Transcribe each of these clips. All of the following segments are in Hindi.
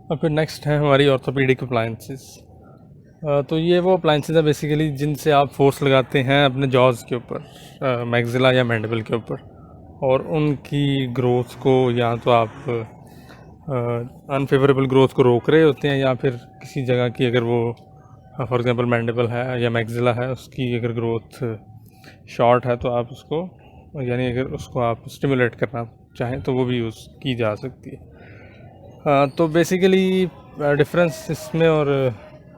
और फिर नेक्स्ट है हमारी ऑर्थोपेडिक अप्लायंसेस। तो ये वो अप्लायंसेस है बेसिकली जिनसे आप फोर्स लगाते हैं अपने जॉज़ के ऊपर, मैक्सिला या मैंडिबल के ऊपर, और उनकी ग्रोथ को या तो आप अनफेवरेबल ग्रोथ को रोक रहे होते हैं, या फिर किसी जगह की अगर वो फॉर एग्जांपल मैंडिबल है या मैक्सिला है उसकी अगर ग्रोथ शॉर्ट है तो आप उसको, यानी अगर उसको आप स्टिमुलेट करना चाहें तो वो भी यूज़ की जा सकती है। तो बेसिकली डिफरेंस इसमें और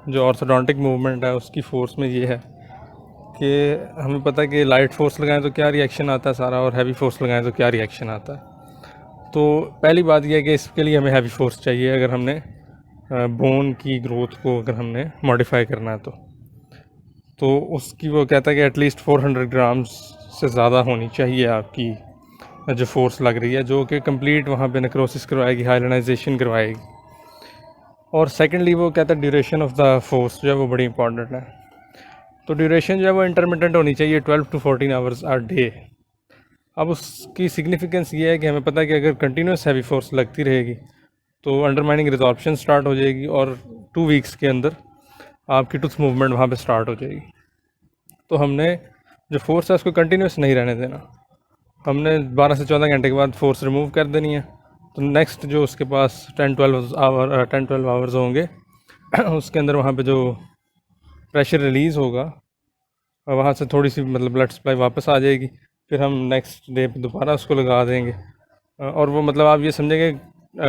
जो ऑर्थोडोंटिक मूवमेंट है उसकी फोर्स में ये है कि हमें पता है कि लाइट फोर्स लगाएं तो क्या रिएक्शन आता है सारा, और हैवी फोर्स लगाएं तो क्या रिएक्शन आता है। तो पहली बात यह है कि इसके लिए हमें हैवी फोर्स चाहिए अगर हमने बोन की ग्रोथ को अगर हमने मॉडिफाई करना है तो उसकी वो कहता है कि एटलीस्ट 400 ग्राम्स से ज़्यादा होनी चाहिए आपकी जो फोर्स लग रही है, जो कि कंप्लीट वहाँ पे नेक्रोसिस करवाएगी, हाइलेनाइजेशन करवाएगी। और सेकेंडली वो कहता है ड्यूरेशन ऑफ द फोर्स जो है वो बड़ी इंपॉर्टेंट है। तो ड्यूरेशन जो है वो इंटरमिटेंट होनी चाहिए, 12 to 14 आवर्स आ डे। अब उसकी सिग्निफिकेंस ये है कि हमें पता है कि अगर कंटिन्यूस हैवी फोर्स लगती रहेगी तो अंडरमाइनिंग रिजॉर्प्शन स्टार्ट हो जाएगी, और 2 वीक्स के अंदर आपकी टूथ मूवमेंट वहाँ पे स्टार्ट हो जाएगी। तो हमने जो फोर्स है उसको कंटिन्यूस नहीं रहने देना, हमने 12 से 14 घंटे के बाद फोर्स रिमूव कर देनी है। तो नेक्स्ट जो उसके पास 10-12 आवर्स होंगे उसके अंदर वहाँ पे जो प्रेशर रिलीज़ होगा वहाँ से थोड़ी सी मतलब ब्लड सप्लाई वापस आ जाएगी, फिर हम नेक्स्ट डे पे दोबारा उसको लगा देंगे। और वो मतलब आप ये समझेंगे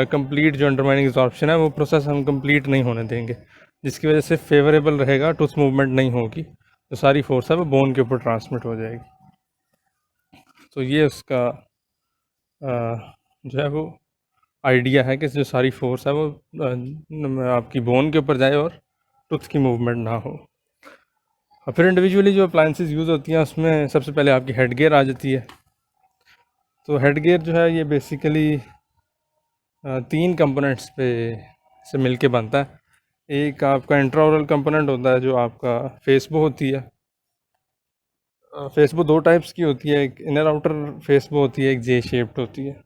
कंप्लीट जो अंडरमाइनिंग एब्जॉर्प्शन है वो प्रोसेस हम कंप्लीट नहीं होने देंगे, जिसकी वजह से फेवरेबल रहेगा, टूथ मूवमेंट नहीं होगी, तो सारी फोर्स है वो बोन के ऊपर ट्रांसमिट हो जाएगी। तो ये उसका जो है वो आइडिया है कि जो सारी फोर्स है वो आपकी बोन के ऊपर जाए और टूथ की मूवमेंट ना हो। और फिर इंडिविजुअली जो अप्लायंसेस यूज़ होती हैं उसमें सबसे पहले आपकी हेड गियर आ जाती है। तो हेड गियर जो है ये बेसिकली 3 कंपोनेंट्स पे से मिलके बनता है। एक आपका इंट्राओरल कंपोनेंट होता है जो आपका फेसबो होती है। फेसबो 2 टाइप्स की होती है, एक इनर आउटर फेसबो होती है, एक जे शेप्ड होती है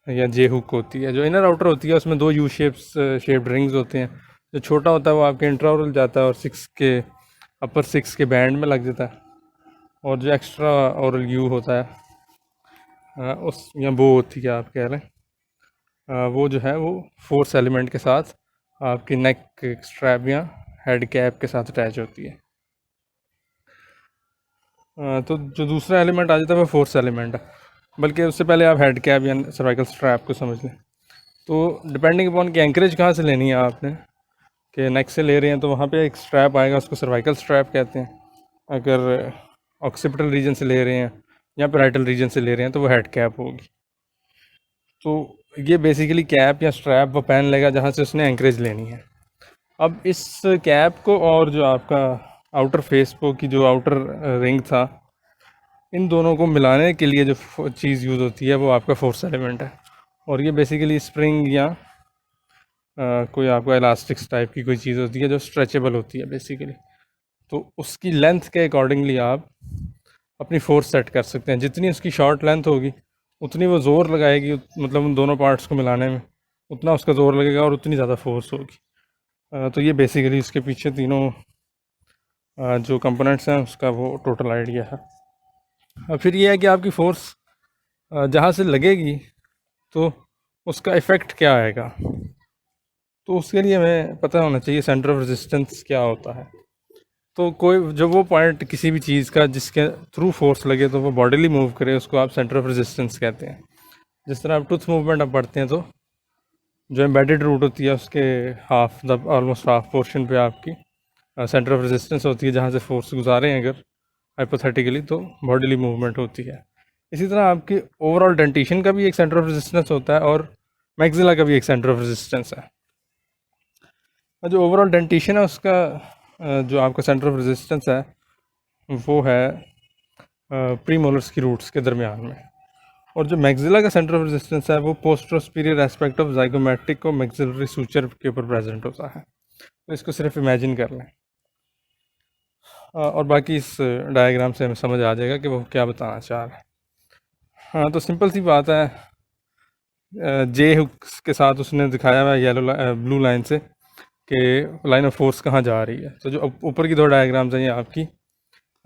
या जे हुक होती है। जो इनर आउटर होती है उसमें 2 यू शेप्ड रिंग्स होते हैं। जो छोटा होता है वो आपके इंट्राओरल जाता है और 6 के अपर 6 के बैंड में लग जाता है, और जो एक्स्ट्रा ओरल यू होता है उस या वो होती है आप कह रहे हैं, वो जो है वो फोर्स एलिमेंट के साथ आपकी नेक स्ट्रैप या हेड कैप के साथ अटैच होती है। तो जो दूसरा एलिमेंट आ जाता है वो फोर्स एलिमेंट है, बल्कि उससे पहले आप हेड कैप या सर्वाइकल स्ट्रैप को समझ लें। तो डिपेंडिंग अपॉन कि एंकरेज कहाँ से लेनी है आपने, कि नेक से ले रहे हैं तो वहाँ पे एक स्ट्रैप आएगा, उसको सर्वाइकल स्ट्रैप कहते हैं। अगर ऑक्सीपिटल रीजन से ले रहे हैं या पैराइटल रीजन से ले रहे हैं तो वो हेड कैप होगी। तो ये बेसिकली कैप या स्ट्रैप वो पहन लेगा जहाँ से उसने एंकरेज लेनी है। अब इस कैप को और जो आपका आउटर फेस को की जो आउटर रिंग था, इन दोनों को मिलाने के लिए जो चीज़ यूज़ होती है वो आपका फोर्स एलिमेंट है। और ये बेसिकली स्प्रिंग या कोई आपका इलास्टिक्स टाइप की कोई चीज़ होती है जो स्ट्रेचेबल होती है बेसिकली। तो उसकी लेंथ के अकॉर्डिंगली आप अपनी फोर्स सेट कर सकते हैं। जितनी उसकी शॉर्ट लेंथ होगी उतनी वो ज़ोर लगाएगी, मतलब उन दोनों पार्ट्स को मिलाने में उतना उसका ज़ोर लगेगा और उतनी ज़्यादा फोर्स होगी। तो ये बेसिकली इसके पीछे तीनों जो कंपोनेंट्स हैं उसका वो टोटल आइडिया है। फिर ये है कि आपकी फोर्स जहाँ से लगेगी तो उसका इफ़ेक्ट क्या आएगा, तो उसके लिए हमें पता होना चाहिए सेंटर ऑफ रेजिस्टेंस क्या होता है। तो कोई जो वो पॉइंट किसी भी चीज़ का जिसके थ्रू फोर्स लगे तो वो बॉडीली मूव करे उसको आप सेंटर ऑफ रेजिस्टेंस कहते हैं। जिस तरह आप टूथ मूवमेंट आप पढ़ते हैं तो जो एम्बेडेड रूट होती है उसके half the almost half portion पे आपकी सेंटर ऑफ रेजिस्टेंस होती है, जहाँ से फोर्स गुजारे हैं अगर हाइपोथेटिकली तो बॉडीली मूवमेंट होती है। इसी तरह आपकी ओवरऑल डेंटेशन का भी एक सेंटर ऑफ रेजिस्टेंस होता है और मैक्सिला का भी एक सेंटर ऑफ रेजिस्टेंस है। और जो ओवरऑल डेंटेशन है उसका जो आपका सेंटर ऑफ रेजिस्टेंस है वो है प्रीमोलर्स की रूट्स के दरमियान में। और जो मैक्सिला का सेंटर ऑफ रेजिस्टेंस है वो पोस्टरोस्पीरियर एस्पेक्ट ऑफ जाइगोमेट्रिक और मैक्सिलरी सूचर के ऊपर प्रेजेंट होता है। तो इसको सिर्फ इमेजिन कर लें, और बाकी इस डायग्राम से हमें समझ आ जाएगा कि वो क्या बताना चाह रहा है। हाँ, तो सिंपल सी बात है जे हुक्स के साथ उसने दिखाया हुआ है येलो ब्लू लाइन से कि लाइन ऑफ फोर्स कहाँ जा रही है। तो जो ऊपर की दो डायग्राम्स हैं ये आपकी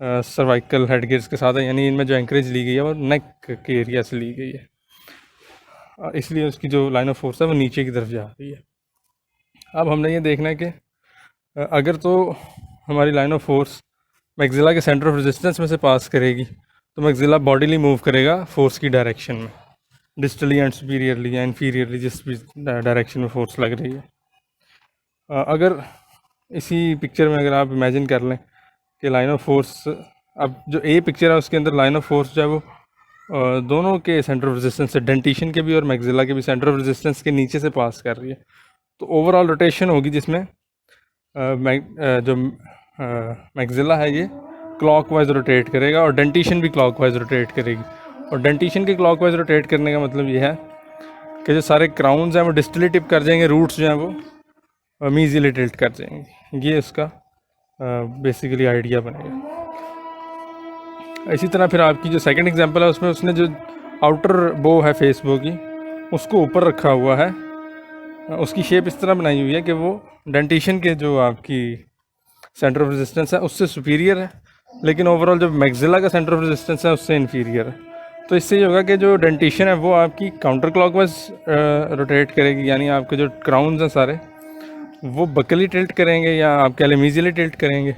सर्वाइकल हेड गियर्स के साथ है, यानी इनमें जो एंकरेज ली गई है वो नेक के एरिया से ली गई है, इसलिए उसकी जो लाइन ऑफ फोर्स है वो नीचे की तरफ जा रही है। अब हमने ये देखना है कि अगर तो हमारी लाइन ऑफ फोर्स मैक्सिला के सेंटर ऑफ रेजिस्टेंस में से पास करेगी तो मैक्सिला बॉडीली मूव करेगा फोर्स की डायरेक्शन में, डिस्टली एंड सुपीरियरली या इन्फीरियरली, जिस भी डायरेक्शन में फोर्स लग रही है। अगर इसी पिक्चर में अगर आप इमेजिन कर लें कि लाइन ऑफ फोर्स, अब जो ए पिक्चर है उसके अंदर लाइन ऑफ फोर्स जो है वो दोनों के सेंटर ऑफ रेजिस्टेंस से, डेंटिशन के भी और मैक्सिला के भी सेंटर ऑफ रेजिस्टेंस के नीचे से पास कर रही है। तो ओवरऑल रोटेशन होगी जिसमें जो मैक्सिला है ये क्लॉकवाइज रोटेट करेगा और डेंटिशन भी क्लॉकवाइज रोटेट करेगी। और डेंटिशन के क्लॉकवाइज रोटेट करने का मतलब ये है कि जो सारे क्राउन्स हैं वो डिस्टली टिप कर जाएंगे, रूट्स जो हैं वो मीजिली टिल्ट कर जाएंगे। ये इसका बेसिकली आइडिया बनेगा। इसी तरह फिर आपकी जो सेकंड एग्जांपल है उसमें उसने जो आउटर बो है फेस बो की उसको ऊपर रखा हुआ है, उसकी शेप इस तरह बनाई हुई है कि वो डेंटिशन के जो आपकी सेंटर ऑफ रेजिस्टेंस है उससे सुपीरियर है, लेकिन ओवरऑल जो मैक्सिला का सेंटर ऑफ रेजिस्टेंस है उससे इन्फीरियर है। तो इससे ये होगा कि जो डेंटिशन है वो आपकी काउंटर क्लॉकवाइज रोटेट करेगी, यानी आपके जो क्राउन्स हैं सारे वो बकली टिल्ट करेंगे या आप कह लें मीजिली टिल्ट करेंगे,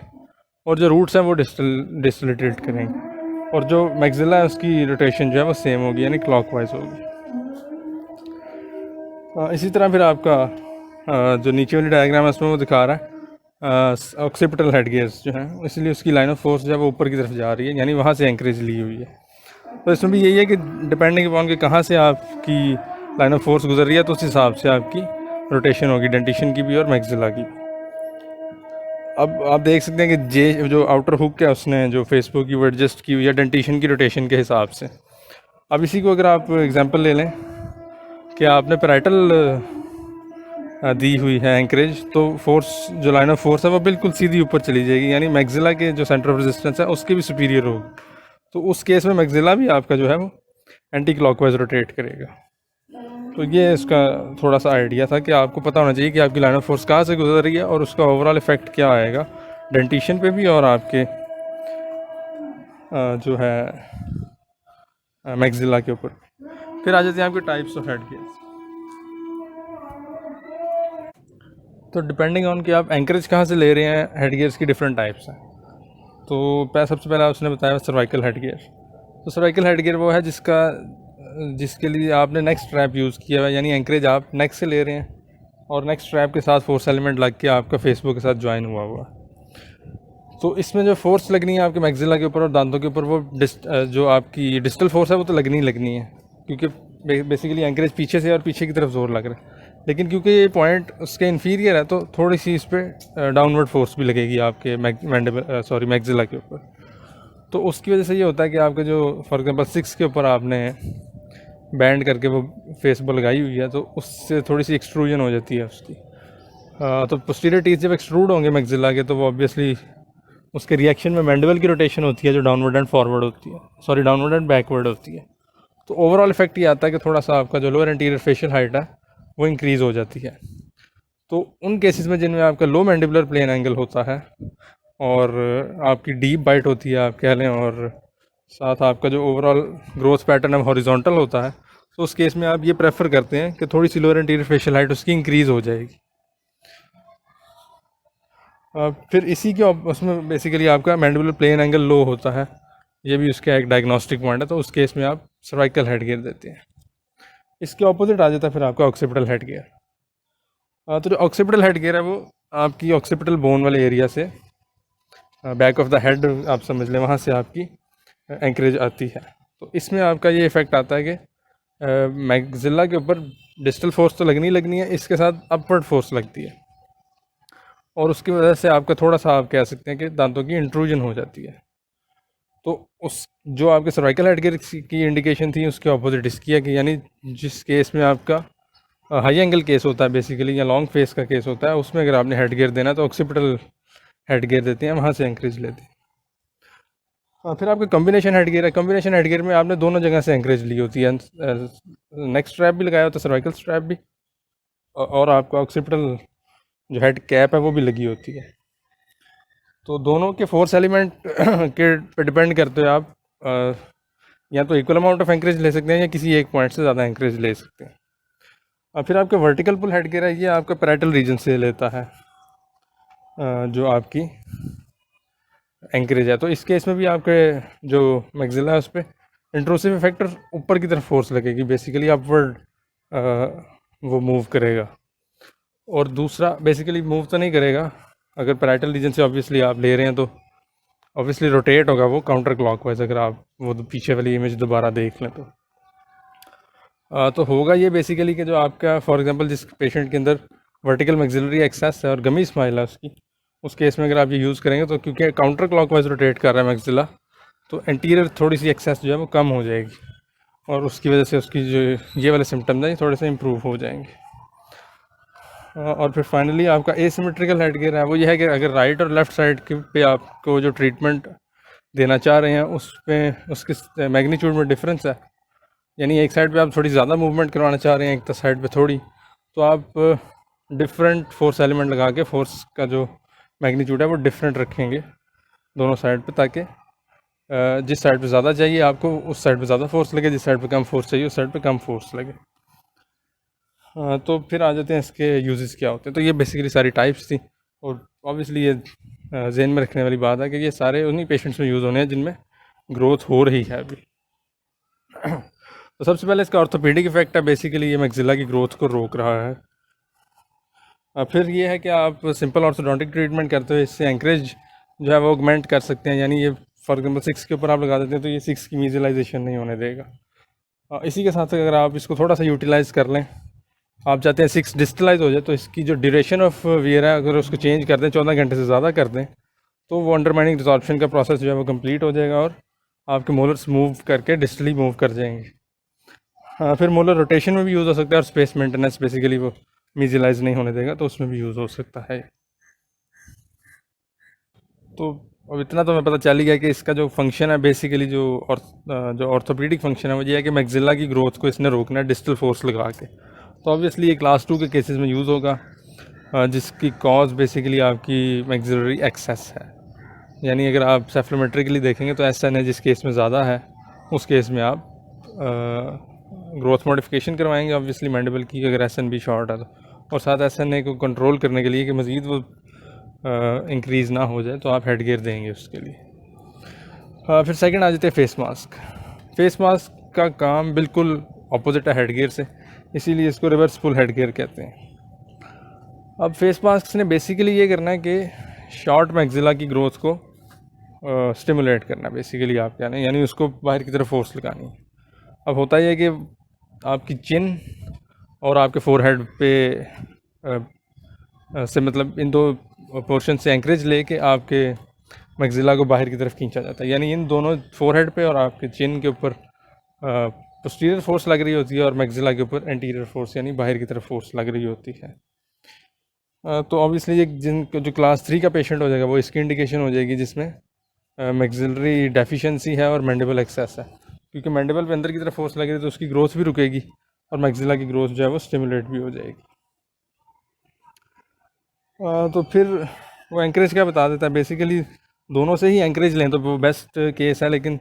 और जो रूट्स हैं वो डिस्टली टिल्ट करेंगे, और जो मैक्सिला है उसकी रोटेशन जो है वो सेम होगी, यानी क्लॉकवाइज होगी। इसी तरह फिर आपका जो नीचे वाली डायग्राम है उसमें वो दिखा रहा है ऑक्सीपिटल हेड गियर्स जो हैं, इसलिए उसकी लाइन ऑफ फोर्स जो है वो ऊपर की तरफ जा रही है, यानी वहाँ से एंकरेज ली हुई है। तो इसमें भी यही है कि डिपेंडिंग अपॉन कि कहाँ से आपकी लाइन ऑफ फोर्स गुजर रही है तो उस हिसाब से आपकी रोटेशन होगी, डेंटिशन की भी और मैक्सिला की भी। अब आप देख सकते हैं कि जे जो आउटर हुक है उसने जो फेसबुक की वो एडजस्ट की हुई है डेंटिशन की रोटेशन के हिसाब से। अब इसी को अगर आप एग्जांपल ले लें कि आपने पैराइटल दी हुई है एंकरेज, तो फोर्स जो लाइन ऑफ फोर्स है वो बिल्कुल सीधी ऊपर चली जाएगी, यानी मैक्सिला के जो सेंटर ऑफ रेजिस्टेंस है उसके भी सुपीरियर होगी। तो उस केस में मैक्सिला भी आपका जो है वो एंटी क्लॉकवाइज रोटेट करेगा। तो ये इसका थोड़ा सा आइडिया था कि आपको पता होना चाहिए कि आपकी लाइन ऑफ फोर्स कहाँ से गुजर रही है और उसका ओवरऑल इफेक्ट क्या आएगा डेंटिशन पे भी और आपके जो है मैक्सिला के ऊपर। फिर आ जाते हैं आपके टाइप्स ऑफ हेड गियर्स। तो डिपेंडिंग ऑन कि आप एंकरेज कहाँ से ले रहे हैं, हेड गियर्स की डिफरेंट टाइप्स हैं। तो सबसे पहले उसने बताया सर्वाइकल हेड गियर। तो सर्वाइकल हेड गियर वो है जिसके लिए आपने नेक स्ट्रैप यूज़ किया हुआ है, यानी एंकरेज आप नेक से ले रहे हैं और नेक स्ट्रैप के साथ फोर्स एलिमेंट लग के आपका फेसबुक के साथ ज्वाइन हुआ हुआ। तो इसमें जो फोर्स लगनी है आपके मैक्सिला के ऊपर और दांतों के ऊपर, वो जो आपकी डिस्टल फोर्स है वो तो लगनी ही लगनी है, क्योंकि बेसिकली एंकरेज पीछे से और पीछे की तरफ जोर लग रहा है। लेकिन क्योंकि ये पॉइंट उसके इन्फीरियर है तो थोड़ी सी इस पर डाउनवर्ड फोर्स भी लगेगी आपके मैक्सिला के ऊपर। तो उसकी वजह से ये होता है कि आपके जो फॉर एग्जांपल 6 के ऊपर आपने बैंड करके वो फेस बॉल लगाई हुई है तो उससे थोड़ी सी एक्सट्रूजन हो जाती है उसकी। तो पोस्टीरियर टीथ जब एक्सट्रूड होंगे मैक्सिला के तो वो ऑब्वियसली उसके रिएक्शन में मैंडिबल की रोटेशन होती है जो डाउनवर्ड एंड फॉरवर्ड होती है, डाउनवर्ड एंड बैकवर्ड होती है। तो ओवरऑल इफेक्ट ये आता है कि थोड़ा सा आपका जो लोअर एंटीरियर फेशियल हाइट है वो इंक्रीज़ हो जाती है। तो उन केसेस में जिनमें आपका लो मैंडिबुलर प्लेन एंगल होता है और आपकी डीप बाइट होती है आप कह लें, और साथ आपका जो ओवरऑल ग्रोथ पैटर्न है हॉरिजॉन्टल होता है, तो उस केस में आप ये प्रेफर करते हैं कि थोड़ी सी लोअर एंटीरियर फेशियल हाइट उसकी इंक्रीज़ हो जाएगी। फिर इसी के उसमें बेसिकली आपका मैंडिबुलर प्लेन एंगल लो होता है, ये भी उसका एक डायग्नोस्टिक पॉइंट है, तो उस केस में आप सर्वाइकल हेड गियर देते हैं। इसके ऑपोजिट आ जाता है फिर आपका ऑक्सीपिटल हेड गियर। तो जो ऑक्सीपिटल हेड गियर है वो आपकी ऑक्सीपिटल बोन वाले एरिया से बैक ऑफ द हेड आप समझ लें, वहाँ से आपकी एंकरेज आती है। तो इसमें आपका ये इफ़ेक्ट आता है कि मैक्सिला के ऊपर डिस्टल फोर्स तो लगनी है, इसके साथ अपवर्ड फोर्स लगती है और उसकी वजह से आपका थोड़ा सा आप कह सकते हैं कि दांतों की इंट्रूजन हो जाती है। तो उस जो आपके सर्वाइकल हेड गियर की इंडिकेशन थी उसके ऑपोजिट इसकी है कि यानी जिस केस में आपका हाई एंगल केस होता है बेसिकली या लॉन्ग फेस का केस होता है, उसमें अगर आपने हेड गियर देना तो ऑक्सीपिटल हेड गियर देते हैं, वहाँ से एंकरेज लेते हैं। फिर आपका कॉम्बिनेशन हेड गियर है। कॉम्बिनेशन हेड गियर में आपने दोनों जगह से एंकरेज ली होती है, नेक स्ट्रैप भी लगाया होता है, सर्वाइकल स्ट्रैप भी, और आपका ऑक्सीपिटल जो हेड कैप है वो भी लगी होती है। तो दोनों के फोर्स एलिमेंट के पे डिपेंड करते हो आप, या तो इक्वल अमाउंट ऑफ एंकरेज ले सकते हैं या किसी एक पॉइंट से ज़्यादा एंकरेज ले सकते हैं। और फिर आपका वर्टिकल पुल हेड गियर है, ये आपका पैराइटल रीजन से लेता है जो आपकी एंकरेज है। तो इस केस में भी आपके जो मैक्सिला है उस पर इंट्रूसिव इफेक्टर ऊपर की तरफ फोर्स लगेगी, बेसिकली अपवर्ड वो मूव करेगा। और दूसरा बेसिकली मूव तो नहीं करेगा, अगर पैराइटल रीजन से ऑब्वियसली आप ले रहे हैं तो ऑब्वियसली रोटेट होगा वो काउंटर क्लॉकवाइज, अगर आप वो पीछे वाली इमेज दोबारा देख लें तो होगा ये बेसिकली कि जो आपका फॉर एग्जांपल जिस पेशेंट के अंदर वर्टिकल मैक्सिलरी एक्सेस है और गमी स्माइल है उसकी, उस केस में अगर आप ये यूज़ करेंगे तो क्योंकि काउंटर क्लॉकवाइज रोटेट कर रहा है मैक्सिला, तो एंटीरियर थोड़ी सी एक्सेस जो है वो कम हो जाएगी और उसकी वजह से उसकी जो ये वाले सिम्टम्स हैं ये थोड़े से इम्प्रूव हो जाएंगे। और फिर फाइनली आपका एसिमेट्रिकल हेड गियर है, वो ये है कि अगर राइट और लेफ़्ट साइड के पे आपको जो ट्रीटमेंट देना चाह रहे हैं उस पर उसके मैग्नीट्यूड में डिफरेंस है, यानी एक साइड पे आप थोड़ी ज़्यादा मूवमेंट करवाना चाह रहे हैं, एक साइड पे थोड़ी, तो आप डिफरेंट फोर्स एलिमेंट लगा के फोर्स का जो मैग्नीट्यूड है वो डिफरेंट रखेंगे दोनों साइड पे, ताकि जिस साइड पे ज़्यादा चाहिए आपको उस साइड पे ज़्यादा फोर्स लगे, जिस साइड पे कम फोर्स चाहिए उस साइड पे कम फोर्स लगे। तो फिर आ जाते हैं इसके यूजेस क्या होते हैं। तो ये बेसिकली सारी टाइप्स थी, और ऑब्वियसली ये जहन में रखने वाली बात है कि ये सारे उन्हीं पेशेंट्स में यूज़ होने हैं जिनमें ग्रोथ हो रही है अभी। तो सबसे पहले इसका ऑर्थोपेडिक इफेक्ट है, बेसिकली ये मैक्सिला की ग्रोथ को रोक रहा है। फिर ये है कि आप सिंपल ऑर्थोडोंटिक ट्रीटमेंट करते हुए इससे एंकरेज जो है वो ऑगमेंट कर सकते हैं, यानी ये फॉर एग्जाम्पल 6 के ऊपर आप लगा देते हैं तो ये 6 की मीजलाइजेशन नहीं होने देगा। इसी के साथ अगर आप इसको थोड़ा सा यूटिलाइज़ कर लें, आप चाहते हैं 6 डिजिटलाइज हो जाए, तो इसकी जो ड्यूरेशन ऑफ वियर है अगर उसको चेंज कर दें, 14 घंटे से ज़्यादा कर दें, तो वो अंडरमाइनिंग रिजॉर्प्शन का प्रोसेस जो है वो कंप्लीट हो जाएगा और आपके मोलर्स मूव करके डिस्टली मूव कर जाएंगे। हाँ, फिर मोलर रोटेशन में भी यूज़ हो सकता है और स्पेस मेंटेनेंस बेसिकली वो मीजिलाइज नहीं होने देगा, तो उसमें भी यूज़ हो सकता है। तो अब इतना तो मैं पता चल ही गया कि इसका जो फंक्शन है बेसिकली जो ऑर्थोपेडिक फंक्शन है वो ये है कि मैक्सिला की ग्रोथ को इसने रोकना है डिस्टल फोर्स लगा के। तो ऑब्वियसली ये क्लास 2 के केसेस में यूज़ होगा, जिसकी कॉज बेसिकली आपकी मैक्सिलरी एक्सेस है। यानी अगर आप सेफ्लोमेट्रिकली देखेंगे तो एस एन ए जिस केस में ज़्यादा है उस केस में आप ग्रोथ मॉडिफिकेशन करवाएंगे ऑब्वियसली मैंडिबल की, अगर एस एन बी शॉर्ट है तो, और साथ एस एन ए को कंट्रोल करने के लिए कि मज़ीद वो इंक्रीज़ ना हो जाए तो आप हेड गियर देंगे उसके लिए। फिर सेकंड आ जाते हैं फेस मास्क। फेस मास्क का काम बिल्कुल अपोजिट है हेड गियर से, इसीलिए इसको रिवर्स पुल हेड गियर कहते हैं। अब फेस मास्क ने बेसिकली ये करना है कि शॉर्ट मैक्सिला की ग्रोथ को स्टिमुलेट करना है बेसिकली आप कहना है, यानी उसको बाहर की तरफ फोर्स लगानी है। अब होता यह है कि आपकी चिन और आपके फोरहेड पे से मतलब इन दो पोर्शन से एंकरेज लेके आपके मैक्सिला को बाहर की तरफ खींचा जाता है, यानी इन दोनों फोरहेड पे और आपके चिन के ऊपर पोस्टीरियर फोर्स लग रही होती है और मैक्सिला के ऊपर एंटीरियर फोर्स यानी बाहर की तरफ फोर्स लग रही होती है। तो ऑब्वियसली ये जो क्लास 3 का पेशेंट हो जाएगा वो इसकी इंडिकेशन हो जाएगी जिसमें मैक्सिलरी डेफिशिएंसी है और मैंडिबल एक्सेस है, क्योंकि मैंडिबल पे अंदर की तरफ फोर्स लगेगी तो उसकी ग्रोथ भी रुकेगी और मैक्सिला की ग्रोथ जो है वो स्टिमुलेट भी हो जाएगी। तो फिर वो एंकरेज क्या बता देता है, बेसिकली दोनों से ही एंकरेज लें तो वो बेस्ट केस है, लेकिन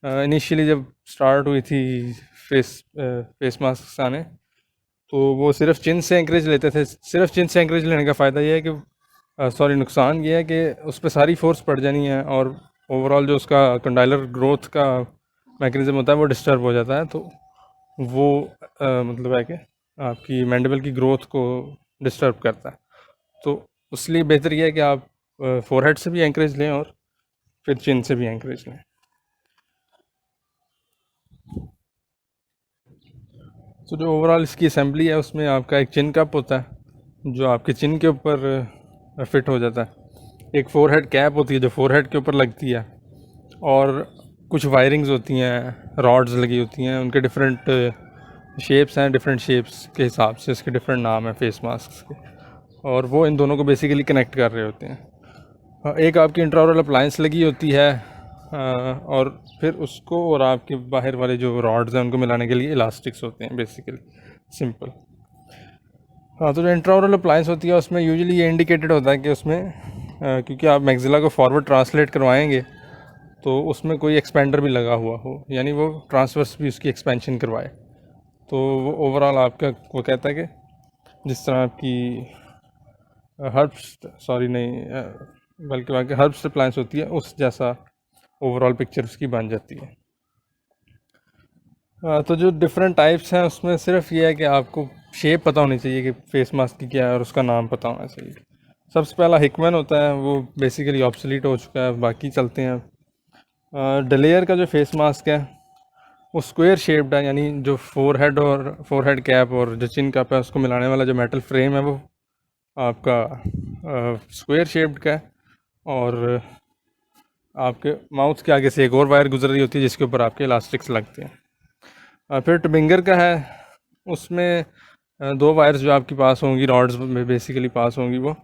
इनिशियली जब स्टार्ट हुई थी फेस मास्क आने तो वो सिर्फ चिन से एंकरेज लेते थे। सिर्फ चिन से एंकरेज लेने का फ़ायदा ये है कि नुकसान ये है कि उस पर सारी फोर्स पड़ जानी है और ओवरऑल जो उसका कंडाइलर ग्रोथ का मैकेनिज्म होता है वो डिस्टर्ब हो जाता है, तो वो मतलब है कि आपकी मैंडिबल की ग्रोथ को डिस्टर्ब करता है। तो इसलिए बेहतर यह है कि आप फोरहेड से भी एंकरेज लें और फिर चिन से भी एंकरेज लें। तो जो ओवरऑल इसकी असेंबली है उसमें आपका एक चिन कप होता है जो आपके चिन के ऊपर फिट हो जाता है, एक फोरहेड कैप होती है जो फोरहेड के ऊपर लगती है, और कुछ वायरिंग्स होती हैं, रॉड्स लगी होती हैं, उनके डिफरेंट शेप्स हैं, डिफरेंट शेप्स के हिसाब से इसके डिफरेंट नाम है फेस मास्क के, और वो इन दोनों को बेसिकली कनेक्ट कर रहे होते हैं। एक आपकी इंट्राओरल अप्लायंस लगी होती है और फिर उसको और आपके बाहर वाले जो रॉड्स हैं उनको मिलाने के लिए इलास्टिक्स होते हैं बेसिकली, सिंपल। हाँ, तो जो इंट्राओरल अप्लायंस होती है उसमें यूजुअली ये इंडिकेटेड होता है कि उसमें क्योंकि आप मैक्सिला को फॉरवर्ड ट्रांसलेट करवाएंगे तो उसमें कोई एक्सपेंडर भी लगा हुआ हो, यानी वो ट्रांसवर्स भी उसकी एक्सपेंशन करवाए। तो वो ओवरऑल आपका वो कहता है कि जिस तरह आपकी हर्ब्स सॉरी नहीं बल्कि बाकी हर्ब्स अप्लायंस होती है उस जैसा ओवरऑल पिक्चर उसकी बन जाती है। तो जो डिफरेंट टाइप्स हैं उसमें सिर्फ ये है कि आपको शेप पता होनी चाहिए कि फेस मास्क की क्या है और उसका नाम पता होना चाहिए। सबसे पहला हिकमैन होता है, वो बेसिकली ऑब्सोलीट हो चुका है, बाकी चलते हैं। डलेयर का जो फेस मास्क है वो स्क्वायर शेप्ड है, यानी जो फोरहेड कैप और जो चिन कैप है उसको मिलाने वाला जो मेटल फ्रेम है वो आपका स्क्वायर शेप्ड का है, और आपके माउथ के आगे से एक और वायर गुजर रही होती है जिसके ऊपर आपके इलास्टिक्स लगते हैं। फिर टबिंगर का है, उसमें दो वायर्स जो आपके पास होंगी रॉड्स में बेसिकली पास होंगी, वो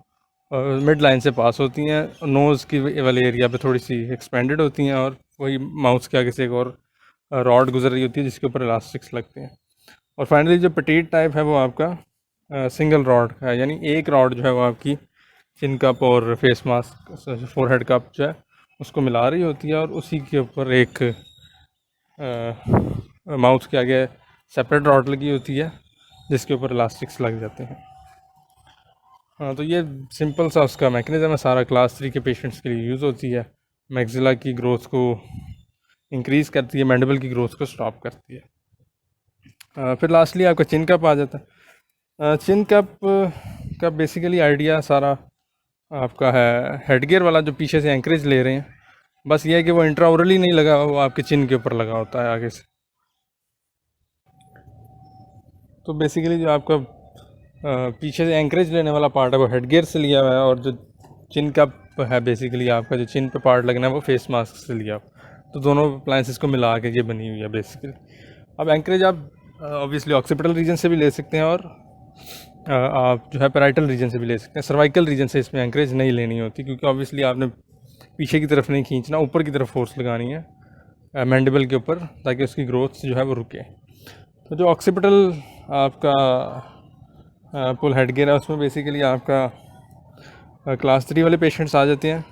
मिड लाइन से पास होती हैं, नोज़ की वाले एरिया पे थोड़ी सी एक्सपेंडेड होती हैं, और वही माउथ के आगे से एक और रॉड गुजर रही होती है जिसके ऊपर इलास्टिक्स लगते हैं। और फाइनली जो पेटीट टाइप है वो आपका सिंगल रॉड का है, यानी एक रॉड जो है वो आपकी चिन कप और फेस मास्क फोरहेड कप जो है उसको मिला रही होती है, और उसी के ऊपर एक माउथ के आगे सेपरेट रॉड लगी होती है जिसके ऊपर इलास्टिक्स लग जाते हैं। हाँ, तो ये सिंपल सा उसका मैकेनिज़्म है, सारा क्लास 3 के पेशेंट्स के लिए यूज़ होती है। मैक्सिला की ग्रोथ को इंक्रीज़ करती है, मैंडिबल की ग्रोथ को स्टॉप करती है। फिर लास्टली आपका चिन कप आ जाता है। चिन कप का बेसिकली आइडिया सारा आपका है हेड गियर वाला, जो पीछे से एंकरेज ले रहे हैं, बस ये है कि वो इंट्राओरली नहीं लगा, वो आपके चिन के ऊपर लगा होता है आगे से। तो बेसिकली जो आपका पीछे से एंकरेज लेने वाला पार्ट है वो हेड गियर से लिया हुआ है, और जो चिन कप है बेसिकली आपका जो चिन पे पार्ट लगना है वो फेस मास्क से लिया। तो दोनों अप्लायंसेस को मिला के ये बनी हुई है बेसिकली। अब एंकरेज आप ऑब्वियसली ऑक्सीपिटल रीजन से भी ले सकते हैं, और आप जो है पैराइटल रीजन से भी ले सकते हैं। सर्वाइकल रीजन से इसमें एंकरेज नहीं लेनी होती, क्योंकि ऑब्वियसली आपने पीछे की तरफ नहीं खींचना, ऊपर की तरफ फोर्स लगानी है मैंडिबल के ऊपर, ताकि उसकी ग्रोथ जो है वो रुके। तो जो ऑक्सीपिटल आपका पुल हेड गियर है उसमें बेसिकली आपका क्लास 3 वाले पेशेंट्स आ जाते हैं,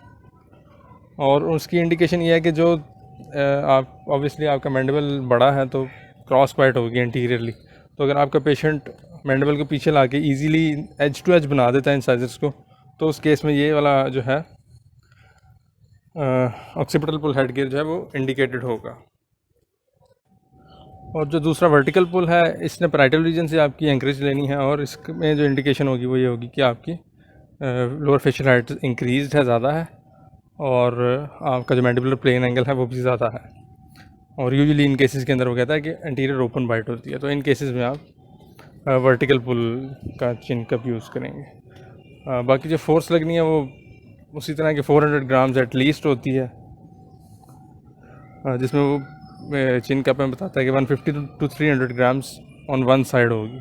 और उसकी इंडिकेशन ये है कि जो आप ऑब्वियसली आपका मैंडिबल बड़ा है तो क्रॉस क्वाइट होगी एंटीरियरली। तो अगर आपका पेशेंट मैंडिबल को पीछे ला के ईजीली एज टू एज बना देता है इंसाइजर्स को, तो उस केस में ये वाला जो है ऑक्सीपिटल पुल हेड गियर जो है वो इंडिकेटेड होगा। और जो दूसरा वर्टिकल पुल है, इसने पैराइटल रीजन से आपकी एंकरेज लेनी है, और इसमें जो इंडिकेशन होगी वो ये होगी कि आपकी लोअर फेशियल हाइट इंक्रीज्ड है, ज़्यादा है, और आपका जो मैंडिबुलर प्लेन एंगल है वो भी ज़्यादा है। और यूजुअली इन केसेस के अंदर वो कहता है कि एंटीरियर ओपन बाइट होती है, तो इन केसेस में आप वर्टिकल पुल का चिन कप यूज़ करेंगे। बाकी जो फोर्स लगनी है वो उसी तरह के 400 ग्राम्स एटलीस्ट होती है, जिसमें वो चिन कप में बताता है कि 150 to 300 grams on one side होगी,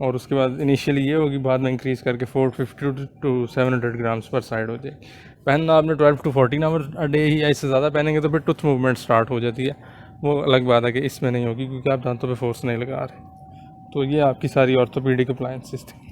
और उसके बाद इनिशियली ये होगी, बाद में इंक्रीज़ करके 450 to 700 ग्राम्स पर साइड हो जाएगी। पहनना आपने 12 to 14 आवर अ डे ही, या इससे ज़्यादा पहनेंगे तो फिर टूथ मूवमेंट स्टार्ट हो जाती है, वो अलग बात है कि इसमें नहीं होगी क्योंकि आप दांतों पे फोर्स नहीं लगा रहे। तो ये आपकी सारी ऑर्थोपीडिक अप्लायंसेस थी।